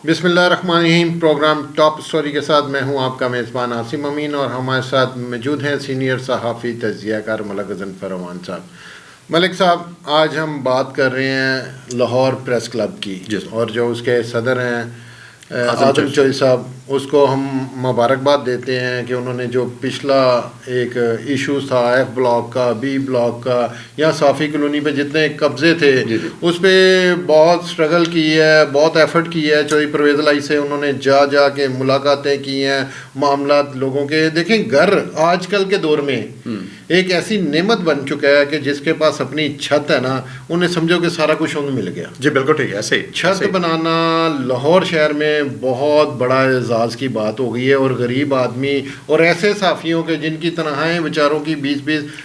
بسم اللہ الرحمن الرحیم. پروگرام ٹاپ سٹوری کے ساتھ میں ہوں آپ کا میزبان عاصم امین، اور ہمارے ساتھ موجود ہیں سینئر صحافی تجزیہ کار ملک غضنفر امان صاحب. ملک صاحب، آج ہم بات کر رہے ہیں لاہور پریس کلب کی، اور جو اس کے صدر ہیں اعظم چوئی صاحب، اس کو ہم مبارکباد دیتے ہیں کہ انہوں نے جو پچھلا ایک ایشوز تھا ایف بلاک کا، بی بلاک کا، یا صافی کالونی پہ جتنے قبضے تھے اس پہ بہت سٹرگل کی ہے، بہت ایفرٹ کی ہے. چوئی پرویز لائی سے انہوں نے جا کے ملاقاتیں کی ہیں، معاملات لوگوں کے. دیکھیں، گھر آج کل کے دور میں ایک ایسی نعمت بن چکا ہے کہ جس کے پاس اپنی چھت ہے نا، انہیں سمجھو کہ سارا کچھ انہیں مل گیا. جی بالکل ٹھیک ہے. ایسے ہی چھت بنانا لاہور شہر میں بہت بڑا اعزاز کی بات ہو گئی ہے، اور غریب آدمی اور ایسے صحافیوں کے جن کی تنخواہیں بیچاروں کی 20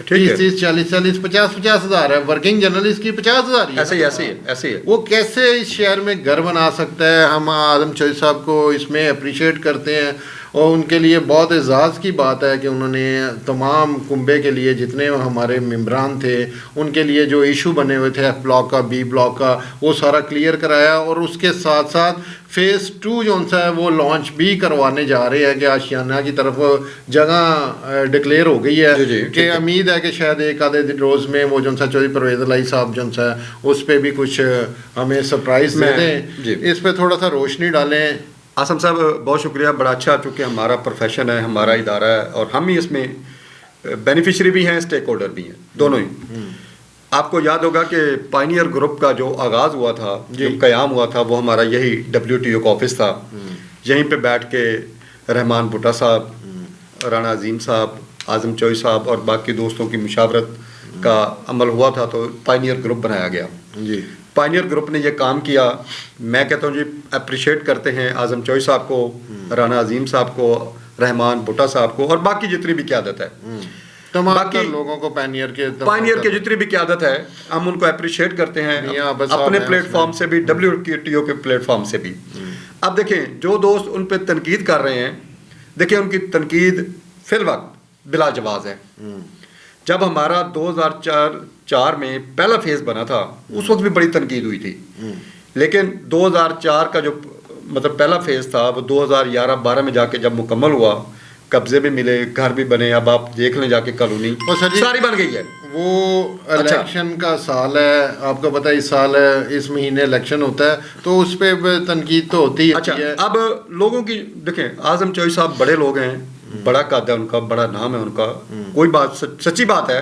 30 40 50 ہزار ہے، ورکنگ جرنلسٹ کی 50,000 ایسے ہی وہ کیسے اس شہر میں گھر بنا سکتا ہے؟ ہم اعظم چوئی صاحب کو اس میں اپریشیٹ کرتے ہیں، اور ان کے لیے بہت اعزاز کی بات ہے کہ انہوں نے تمام کنبے کے لیے جتنے ہمارے ممبران تھے ان کے لیے جو ایشو بنے ہوئے تھے ایف بلاک کا، بی بلاک کا، وہ سارا کلیئر کرایا. اور اس کے ساتھ ساتھ فیز 2 جو سا ہے وہ لانچ بھی کروانے جا رہے ہیں کہ آشیانہ کی طرف جگہ ڈکلیئر ہو گئی ہے. کہ امید ہے کہ شاید ایک آدھے روز میں وہ جو سا چوہدری پرویز لائی صاحب جو سا اس پہ بھی کچھ ہمیں سرپرائز دے دیں. اس پہ تھوڑا سا روشنی ڈالیں. آسم صاحب بہت شکریہ، بڑا اچھا، چونکہ ہمارا پروفیشن ہے، ہمارا ادارہ ہے، اور ہم ہی اس میں بینیفیشری بھی ہیں، اسٹیک ہولڈر بھی ہیں، دونوں ہی. آپ کو یاد ہوگا کہ پائنیئر گروپ کا جو آغاز ہوا تھا، جو قیام ہوا تھا، وہ ہمارا یہی WTO کا آفس تھا. یہیں پہ بیٹھ کے رحمان بھٹا صاحب، رانا عظیم صاحب، اعظم چوئی صاحب اور باقی دوستوں کی مشاورت کا عمل ہوا تھا، تو پائنیئر گروپ بنایا گیا. پائنیئر گروپ نے یہ کام کیا. میں کہتا ہوں جی اپریشیٹ کرتے ہیں اعظم چوئی صاحب کو، رانا عظیم صاحب کو، رحمان بھٹا صاحب کو، اور باقی جتنی بھی قیادت ہے، باقی لوگوں کو پائنیئر کے جتنی بھی قیادت ہے، ہم ان کو اپریشیٹ کرتے ہیں اپنے پلیٹ فارم سے بھی، WTO کے پلیٹ فارم سے بھی. اب دیکھیں، جو دوست ان پہ تنقید کر رہے ہیں، دیکھیں ان کی تنقید فی الوقت بلا جواز ہے. جب ہمارا 2004 میں پہلا فیز بنا تھا، اس وقت بھی بڑی تنقید ہوئی تھی، لیکن 2004 کا جو مطلب پہلا فیز تھا، وہ 2011-12 میں جا کے جب مکمل ہوا، قبضے بھی ملے، گھر بھی بنے. اب آپ دیکھ لیں جا کے کالونی ساری بن گئی ہے. وہ الیکشن کا سال ہے، آپ کو پتہ ہے اس سال ہے، اس مہینے الیکشن ہوتا ہے، تو اس پہ تنقید تو ہوتی ہے. اچھا، اب لوگوں کی دیکھیں، اعظم چوئی صاحب بڑے لوگ ہیں، بڑا قد ہے ان کا، بڑا نام ہے ان کا. کوئی بات سچی بات ہے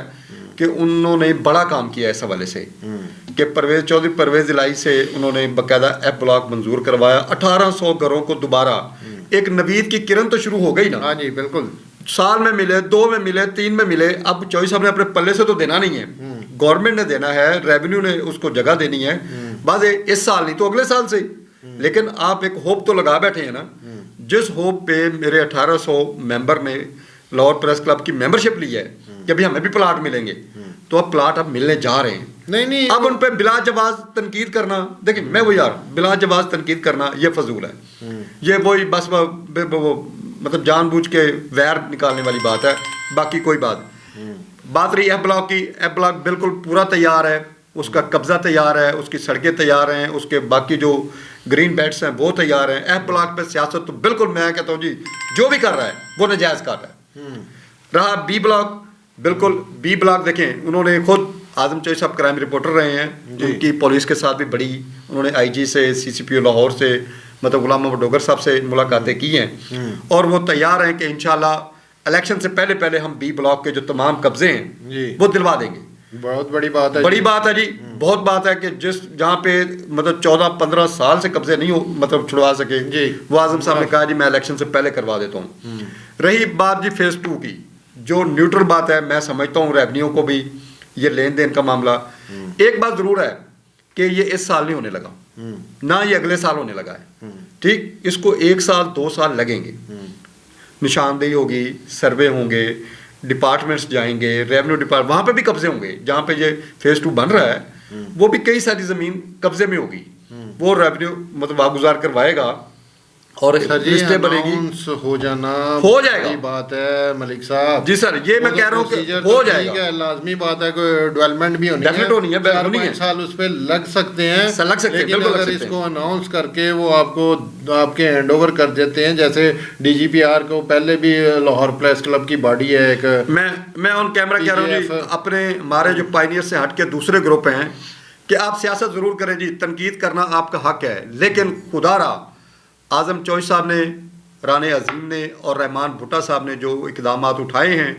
کہ انہوں نے بڑا کام کیا اس حوالے سے کہ چودھری پرویز لائی سے انہوں نے باقاعدہ ایف بلاک منظور کروایا. 1800 گھروں کو دوبارہ ایک نوید کی کرن تو شروع ہو گئی نا. ہاں جی بالکل. سال میں ملے، 2 میں ملے، 3 میں ملے. اب چوئی صاحب نے اپنے پلے سے تو دینا نہیں ہے، گورنمنٹ نے دینا ہے، ریونیو نے اس کو جگہ دینی ہے. بعض اس سال نہیں تو اگلے سال سے. لیکن آپ ایک ہوپ تو لگا بیٹھے ہیں نا، جس ہوپ پہ میرے 1800 ممبر نے لاہور پریس کلب کی ممبرشپ لی ہے کہ ابھی ہمیں بھی پلاٹ ملیں گے، تو اب پلاٹ اب ملنے جا رہے ہیں. نہیں اب ان پہ بلا جواز تنقید کرنا، دیکھیں میں وہ بلا جواز تنقید کرنا یہ فضول ہے. یہ وہی بس مطلب جان بوجھ کے ویر نکالنے والی بات ہے، باقی کوئی بات رہی ایف بلاک کی. ایف بلاک بالکل پورا تیار ہے، اس کا قبضہ تیار ہے، اس کی سڑکیں تیار ہیں، اس کے باقی جو گرین بیلٹس ہیں وہ تیار ہیں. ایف بلاک پہ سیاست تو بالکل میں کہتا ہوں جی جو بھی کر رہا ہے وہ ناجائز کر رہا ہے. رہا بی بلاک، بالکل بی بلاک دیکھیں، انہوں نے خود اعظم چوئی صاحب کرائم رپورٹر رہے ہیں، ان کی پولیس کے ساتھ بھی بڑی، انہوں نے IG سے، CCPO لاہور سے، مطلب غلام محمد ڈوگر صاحب سے ملاقاتیں کی ہیں، اور وہ تیار ہیں کہ انشاءاللہ الیکشن سے پہلے ہم بی بلاک کے جو تمام قبضے ہیں وہ دلوا دیں گے. بہت بڑی بات ہے، بڑی بات ہے جی، بہت بات ہے کہ جہاں پہ مطلب 14-15 سال سے قبضے نہیں مطلب چھڑوا سکے، وہ اعظم صاحب نے کہا جی میں الیکشن سے پہلے کروا دیتا ہوں. رہی بات جی فیز 2 کی، جو نیوٹرل بات ہے، میں سمجھتا ہوں ریونیو کو بھی یہ لین دین کا معاملہ. ایک بات ضرور ہے کہ یہ اس سال نہیں ہونے لگا، نہ یہ اگلے سال ہونے لگا ہے. ٹھیک، اس کو 1 سال 2 سال لگیں گے. نشاندہی ہوگی، سروے ہوں گے، ڈپارٹمنٹس جائیں گے، ریونیو ڈپارٹمنٹ وہاں پہ بھی قبضے ہوں گے. جہاں پہ یہ فیز 2 بن رہا ہے وہ بھی کئی ساری زمین قبضے میں ہوگی، وہ ریونیو مطلب واگزار کروائے گا. اور سر جی لسٹیں بنے گی. announce ہو جانا ہو جائے گا. بڑی بات ہے ملک صاحب. جی سر یہ میں کہہ رہا ہوں کہ Procedure ہو تو جائے ٹھیک گا. ہے، لازمی بات ہے، کوئی ڈیولپمنٹ بھی ہونی ہے، Definite ہونی ہے، 4-5 سال اس پہ لگ سکتے ہیں، لگ سکتے ہیں، لیکن بالکل لگ اگر سکتے اس ہیں. کو اناؤنس کر کے وہ آپ کے ہینڈ اوور کر دیتے ہیں، جیسے ڈی جی پی آر کو پہلے بھی لاہور پریس کلب کی باڈی ہے ایک، میں آن کیمرہ کہہ رہا ہوں جی، اپنے ہمارے جو پائنیئر سے ہٹ کے دوسرے گروپ ہیں کہ آپ سیاست ضرور کریں جی، تنقید کرنا آپ کا حق ہے، لیکن خدا را اعظم چوہی صاحب نے، رانے عظیم نے اور رحمان بھٹا صاحب نے جو اقدامات اٹھائے ہیں،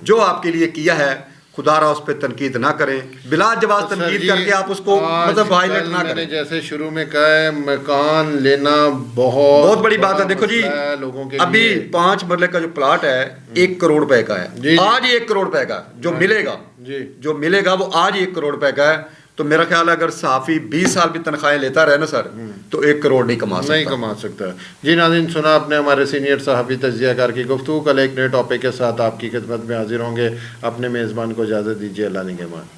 جو آپ کے لیے کیا ہے، خدا را اس پہ تنقید نہ کریں، بلا جواز تنقید کر کے آپ اس کو مطلب ہائلائٹ نہ میں نے کریں. جیسے شروع میں کہا ہے، مکان لینا بہت بڑی بات ہے. دیکھو جی لوگوں کے ابھی لیے 5 مرلے کا جو پلاٹ ہے 1 کروڑ روپے کا ہے، آج ہی 1 کروڑ روپے کا جو ملے گا، جو ملے گا وہ آج 1 کروڑ روپے کا ہے. تو میرا خیال ہے اگر صحافی 20 سال بھی تنخواہیں لیتا رہے نا سر تو 1 کروڑ نہیں کما سکتا. جی ناظرین، سنا آپ نے ہمارے سینئر صحافی تجزیہ کار کی گفتگو. کل ایک نئے ٹاپک کے ساتھ آپ کی خدمت میں حاضر ہوں گے. اپنے میزبان کو اجازت دیجیے. اللہ نگہبان.